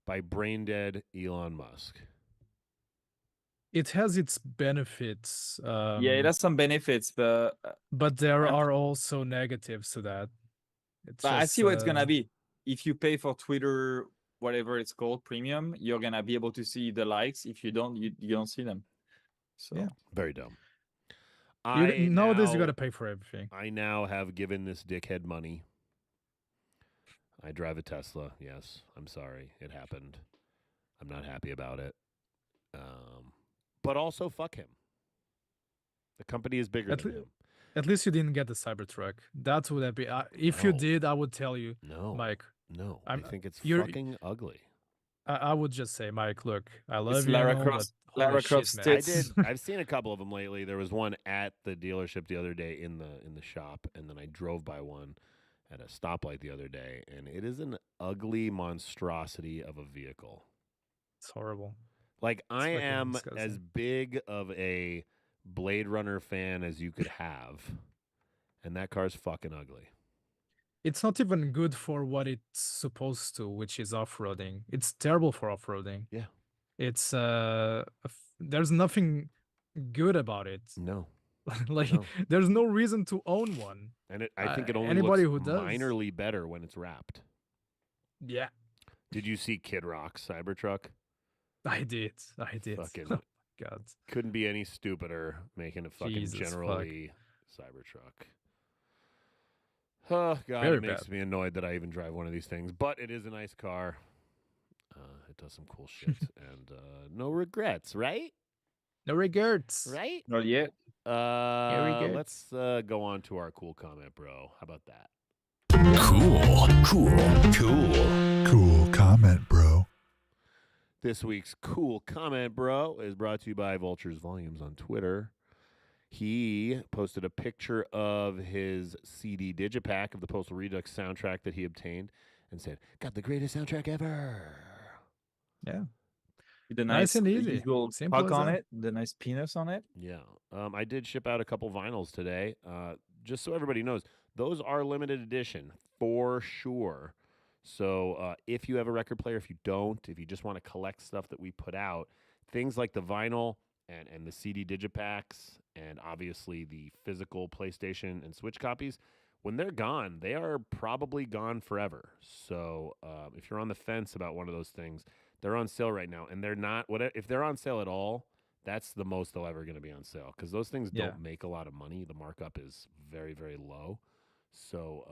by brain dead Elon Musk. It has its benefits. Yeah, it has some benefits, but there are also negatives to that. But I see what it's gonna be. If you pay for Twitter, whatever it's called, premium, you're gonna be able to see the likes. If you don't, you don't see them. So Yeah. Very dumb. Nowadays you got to pay for everything. I now have given this dickhead money. I drive a Tesla. Yes, I'm sorry. It happened. I'm not happy about it. But also, fuck him. The company is bigger than him. At least you didn't get the Cybertruck. That would have been. If you No. did, I would tell you, No. Mike. No, I think it's you're- fucking ugly. I would just say, Mike, look, I love It's you, Lara and all, Croft- but holy Lara shit, Croft's man. tits. I've seen a couple of them lately. There was one at the dealership the other day in the shop, and then I drove by one at a stoplight the other day, and it is an ugly monstrosity of a vehicle. It's horrible. Like, I fucking am disgusting. as big of a Blade Runner fan as you could have, and that car's fucking ugly. It's not even good for what it's supposed to, which is off-roading. It's terrible for off-roading. Yeah. It's there's nothing good about it. No. Like No. there's no reason to own one. And I think it only anybody looks who does. minorly better when it's wrapped. Yeah, Did you see Kid Rock's Cybertruck? I did. Fucking Oh my God. couldn't be any stupider making a fucking Jesus fuck. generally Cybertruck. Oh, God, Very it makes bad. me annoyed that I even drive one of these things. But it is a nice car. that does some cool shit, and no regrets, right? No regrets. Right? Not yet. Let's go on to our cool comment, bro. How about that? Cool comment, bro. This week's cool comment, bro, is brought to you by Vulture's Volumes on Twitter. He posted a picture of his CD digipack of the Postal Redux soundtrack that he obtained and said, "Got the greatest soundtrack ever." Yeah. With the Nice nice and easy. usual Simple puck as on that. it, the nice penis on it. Yeah. I did ship out a couple vinyls today. Just so everybody knows, those are limited edition for sure. So if you have a record player, if you don't, if you just want to collect stuff that we put out, things like the vinyl and the CD digipacks and obviously the physical PlayStation and Switch copies, when they're gone, they are probably gone forever. So if you're on the fence about one of those things, they're on sale right now. And they're not, if they're on sale at all, that's the most they're ever going to be on sale because those things don't make a lot of money. The markup is very, very low. So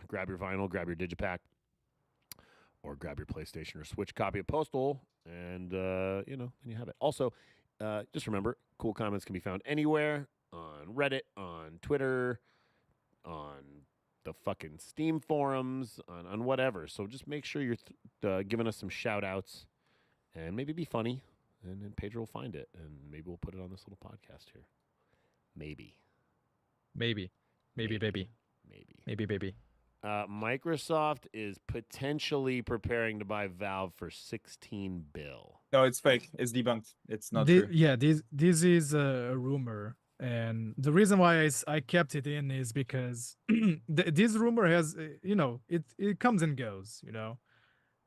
grab your vinyl, grab your digipack, or grab your PlayStation or Switch copy of Postal, and then you have it. Also, just remember, cool comments can be found anywhere on Reddit, on Twitter, on the fucking Steam forums, on whatever. So just make sure you're giving us some shout outs and maybe be funny, and then Pedro will find it, and maybe we'll put it on this little podcast here. Maybe. Baby. Microsoft is potentially preparing to buy Valve for $16 billion. No, it's fake. It's debunked. It's not true. Yeah, this is a rumor, and the reason why I kept it in is because this rumor has, it comes and goes,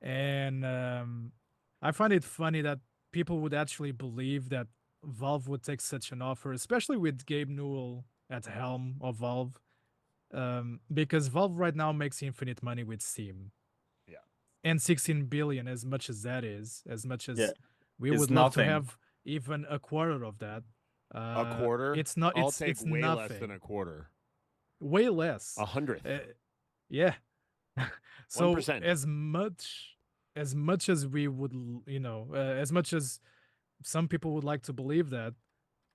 and I find it funny that people would actually believe that Valve would take such an offer, especially with Gabe Newell at the helm of Valve. Because Valve right now makes infinite money with Steam. Yeah. And 16 billion, as much as that is, as much as we It's would love nothing. to have even a quarter of that. A quarter? It's not. I'll It's take it's way nothing. less than a quarter. Way less. 100th. Yeah. So 1%. as much as we would, as much as some people would like to believe that,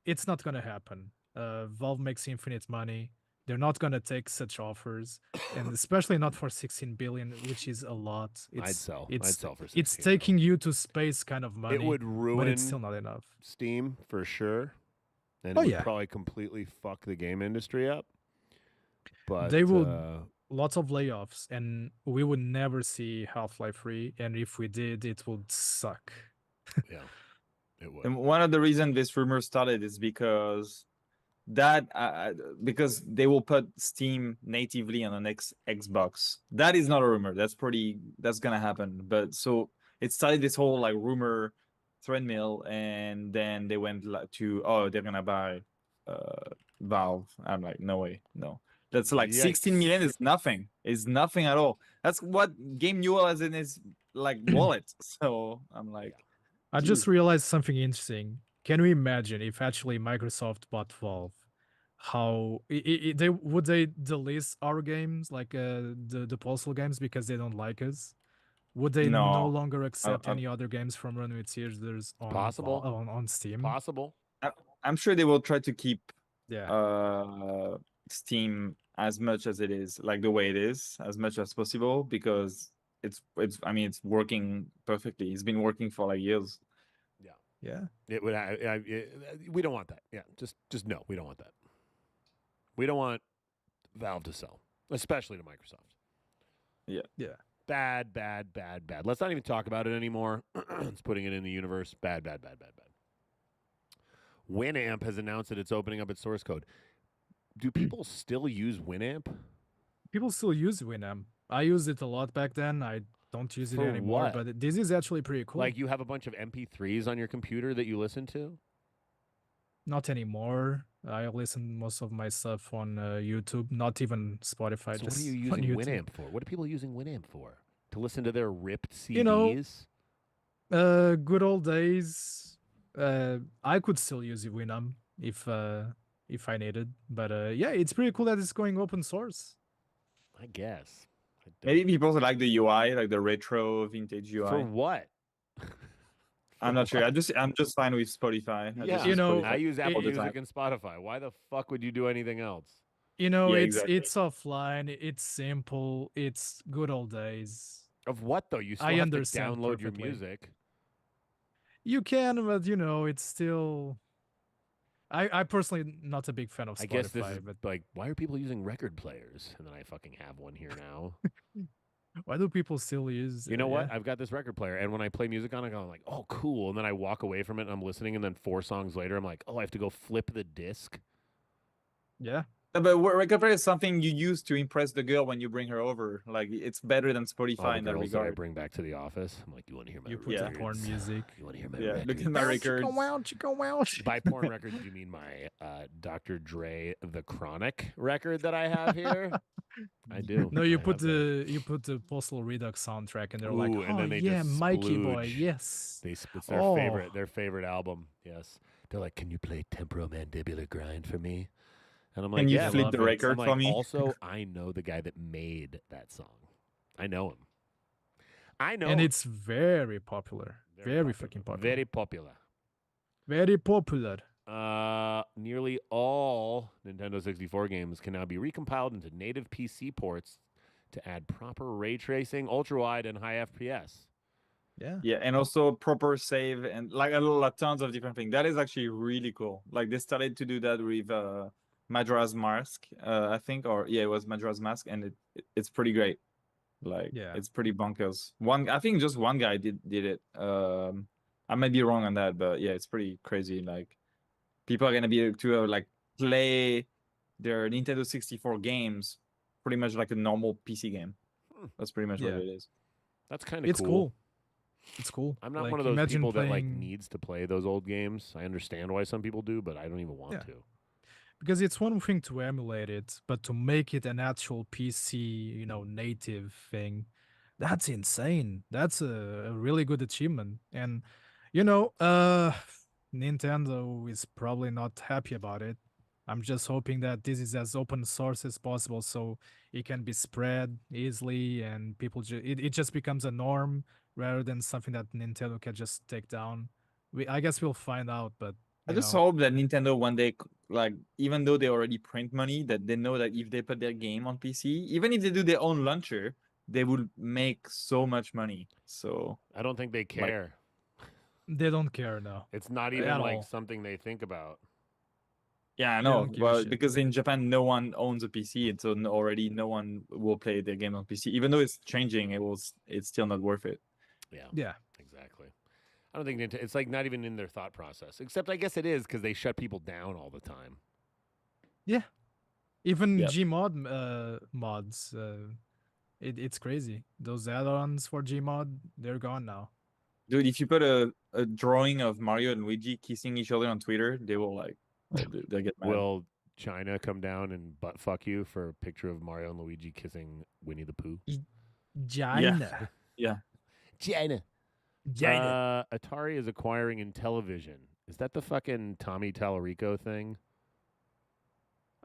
it's not going to happen. Valve makes infinite money. They're not going to take such offers, and especially not for 16 billion, which is a lot. I'd sell for 16 It's taking you to space kind of money. It would ruin but it's still not enough. Steam for sure. And it would probably completely fuck the game industry up. But they would lots of layoffs, and we would never see Half-Life 3, and if we did, it would suck. Yeah. It would. And one of the reasons this rumor started is because because they will put Steam natively on the next Xbox. That is not a rumor. That's gonna happen. But so it started this whole like rumor treadmill, and then they went to they're gonna buy Valve. I'm like, no way, no. That's like 16 million is nothing. It's nothing at all. That's what Game Newell has in his like wallet. So I'm like, I just realized something interesting. Can we imagine if actually Microsoft bought Valve? How they would delist our games, like the Postal games, because they don't like us? Would they no longer accept any other games from Runway Tears on on Steam? Possible. I'm sure they will try to keep Steam as much as it is, like the way it is, as much as possible, because it's working perfectly. It's been working for like years. Yeah. It would. We don't want that. Yeah. Just no. We don't want that. We don't want Valve to sell, especially to Microsoft. Yeah. Bad. Let's not even talk about it anymore. It's putting it in the universe. Bad. Winamp has announced that it's opening up its source code. Do people still use Winamp? People still use Winamp. I used it a lot back then. I don't use it For anymore, what? but this is actually pretty cool. Like you have a bunch of MP3s on your computer that you listen to? Not anymore. I listen most of my stuff on YouTube, not even Spotify. So just what are you on using YouTube. Winamp for? What are people using Winamp for? To listen to their ripped CDs? Good old days. I could still use Winamp if I needed, but yeah, it's pretty cool that it's going open source. I guess. Maybe people like the UI, like the retro vintage UI. For what? I'm not sure. I'm just fine with Spotify. I Yeah, just use Spotify I use Apple all the Music time. and Spotify. Why the fuck would you do anything else? Yeah, exactly. it's offline. It's simple. It's good old days. Of what though? You still I have to understand download your perfectly. music. You can, but it's still. I personally not a big fan of Spotify. I guess this is but like, why are people using record players? And then I fucking have one here now. why do people still use? You know what? Yeah. I've got this record player, and when I play music on it, I'm like, oh, cool. And then I walk away from it, and I'm listening, and then 4 songs later, I'm like, oh, I have to go flip the disc. Yeah. But record player is something you use to impress the girl when you bring her over. Like it's better than All Spotify the in that girls that I regard. bring back to the office, I'm like, you want to hear my You put records? the porn music. You want to hear my Yeah, records? look at my records. Go out. By porn records, you mean my Dr. Dre The Chronic record that I have here? I do. No, you I put have that. the Postal Redux soundtrack, and they're like, Ooh, oh and then they yeah, just Mikey boy, splooge. yes. It's Oh. their favorite album. Yes, they're like, can you play Temporomandibular Grind for me? And I'm like, Can you yeah, flip love the it. record I'm like, for me? Also, I know the guy that made that song. I know him. I know. And him. it's very popular. Very fucking popular. Very popular. Very popular. Nearly all Nintendo 64 games can now be recompiled into native PC ports to add proper ray tracing, ultra wide, and high FPS. Yeah. Yeah, and also proper save and like a lot, tons of different things. That is actually really cool. Like they started to do that with Majora's Mask, I think, or yeah, it was Majora's Mask, and it's pretty great. Like it's pretty bonkers. I think just one guy did it. I might be wrong on that, but yeah, it's pretty crazy. Like people are gonna be able to like play their Nintendo 64 games pretty much like a normal PC game. That's pretty much what it is. That's kind of It's cool. It's cool. I'm not Like, one of those imagine people that like playing- needs to play those old games. I understand why some people do, but I don't even want to. Because it's one thing to emulate it, but to make it an actual PC, native thing, that's insane. That's a really good achievement. And, Nintendo is probably not happy about it. I'm just hoping that this is as open source as possible so it can be spread easily and people it just becomes a norm rather than something that Nintendo can just take down. I guess we'll find out, but I just hope that Nintendo one day, like, even though they already print money, that they know that if they put their game on PC, even if they do their own launcher, they will make so much money. So I don't think they care. They don't care now. It's not even At like all. something they think about. yeah, I They know, don't give a but shit. because in Japan no one owns a PC, and so already no one will play their game on PC. Even though it's changing, it's still not worth it. Yeah. Yeah. Exactly. I don't think it's like not even in their thought process. Except I guess it is because they shut people down all the time. Yeah. Even Yep. Gmod mods, it's crazy. Those add-ons for Gmod, they're gone now. Dude, if you put a drawing of Mario and Luigi kissing each other on Twitter, they will like they'll get mad. Will China come down and butt fuck you for a picture of Mario and Luigi kissing Winnie the Pooh? China. Yeah. China. China. Atari is acquiring Intellivision. Is that the fucking Tommy Tallarico thing?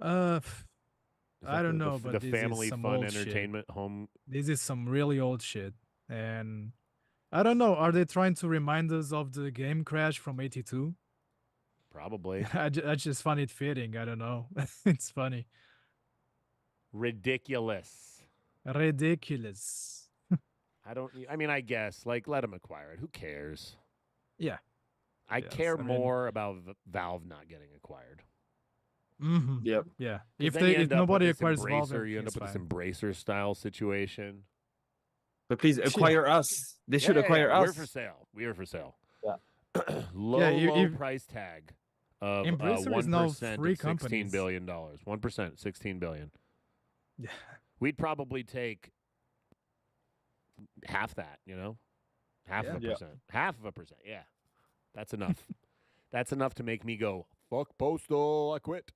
I Is that don't the- know, the, but the this family is some fun old shit. entertainment home. This is some really old shit, and I don't know. Are they trying to remind us of the game crash from '82? Probably. I just find it fitting. I don't know. It's funny. Ridiculous. Ridiculous. I mean, I guess like let them acquire it. Who cares? Yeah. I Yes, care I mean- more about Valve not getting acquired. Mm-hmm. Yep. Yeah. 'Cause If then you if end up with nobody this acquires Valve, Embracer, you end up with everything's this Embracer style situation. But please acquire us. They should acquire us. We're for sale. We are for sale. Yeah. low if- price tag of Embracer is now 1% three of $16 companies. billion. 1%, $16 billion. Yeah. We'd probably take half that, half of a Yeah. percent. Half of a percent. Yeah. That's enough. That's enough to make me go, fuck Postal, I quit.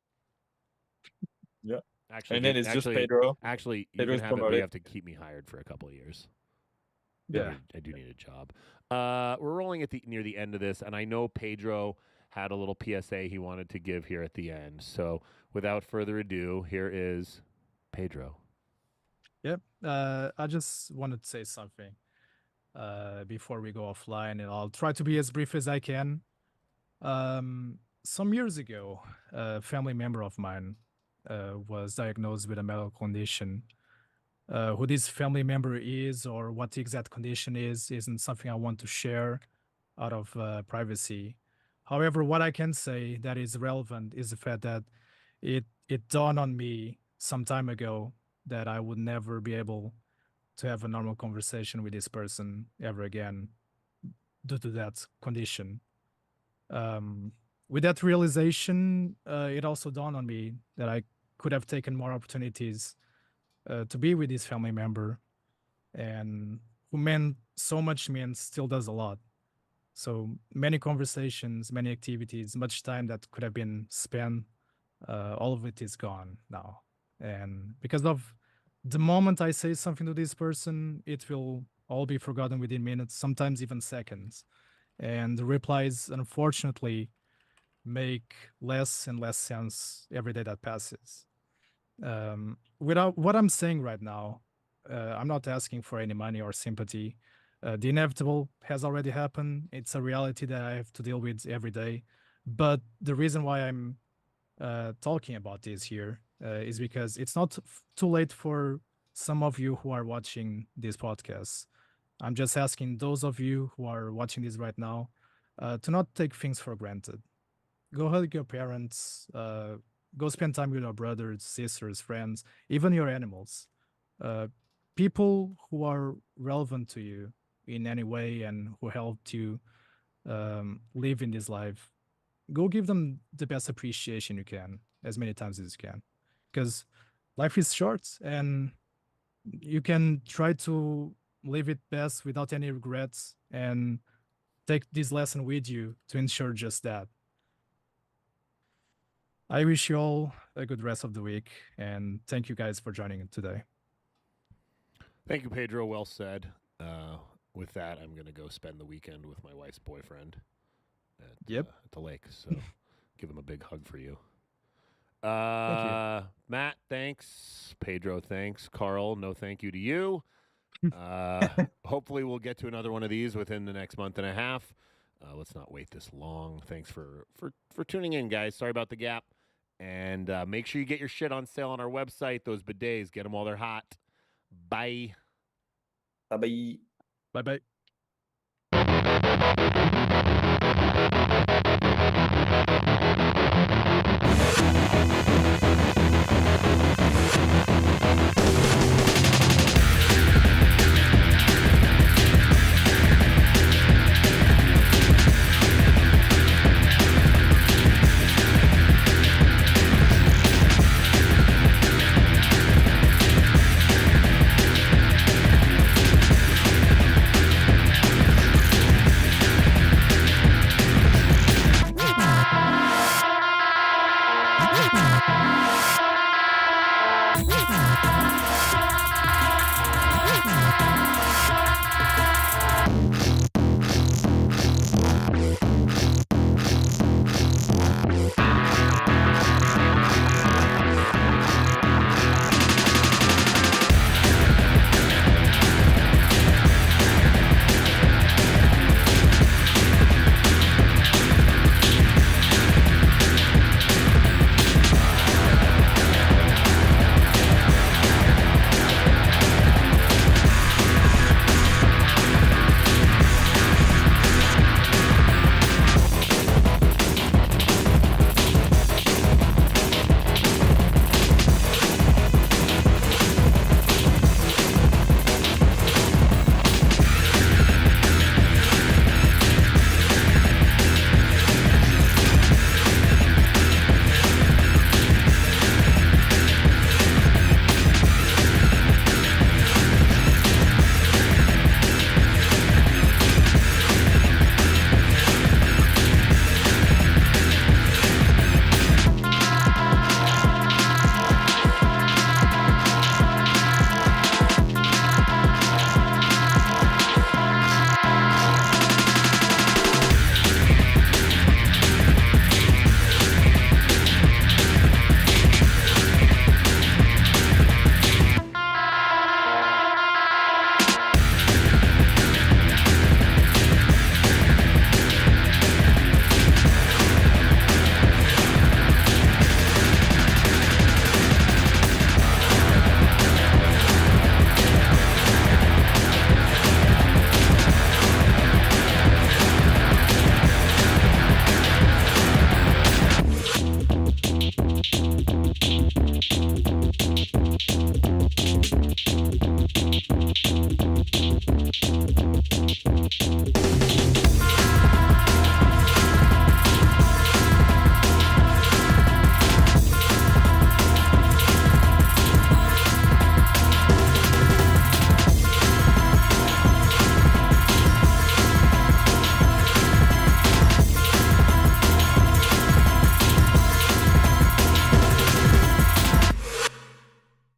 Yeah. Actually, And then it's just Pedro. Actually, you Pedro's can have it, but promoted. you have to keep me hired for a couple of years. Yeah. I do need a job. We're rolling at near the end of this, and I know Pedro had a little PSA he wanted to give here at the end. So, without further ado, here is Pedro. Yep. I just wanted to say something. before we go offline, and I'll try to be as brief as I can. Some years ago, a family member of mine was diagnosed with a medical condition. Who this family member is or what the exact condition is isn't something I want to share out of privacy. However, what I can say that is relevant is the fact that it dawned on me some time ago that I would never be able to have a normal conversation with this person ever again due to that condition. With that realization, it also dawned on me that I could have taken more opportunities to be with this family member, and who meant so much to me and still does a lot. So many conversations, many activities, much time that could have been spent, all of it is gone now. And because of the moment I say something to this person, it will all be forgotten within minutes, sometimes even seconds. And the replies, unfortunately, make less and less sense every day that passes. Without what I'm saying right now, I'm not asking for any money or sympathy. The inevitable has already happened. It's a reality that I have to deal with every day. But the reason why I'm talking about this here is because it's not too late for some of you who are watching this podcast. I'm just asking those of you who are watching this right now to not take things for granted. Go hug your parents. Go spend time with your brothers, sisters, friends, even your animals. People who are relevant to you in any way and who helped you live in this life. Go give them the best appreciation you can, as many times as you can. Because life is short and you can try to live it best without any regrets and take this lesson with you to ensure just that. I wish you all a good rest of the week, and thank you guys for joining today. Thank you, Pedro. Well said. With that, I'm going to go spend the weekend with my wife's boyfriend at the lake. So give him a big hug for you. Thank you. Matt, thanks. Pedro, thanks. Carl, no thank you to you. Hopefully we'll get to another one of these within the next month and a half. Let's not wait this long. Thanks for tuning in, guys. Sorry about the gap. And make sure you get your shit on sale on our website. Those bidets, get them while they're hot. Bye. Bye-bye. Bye-bye.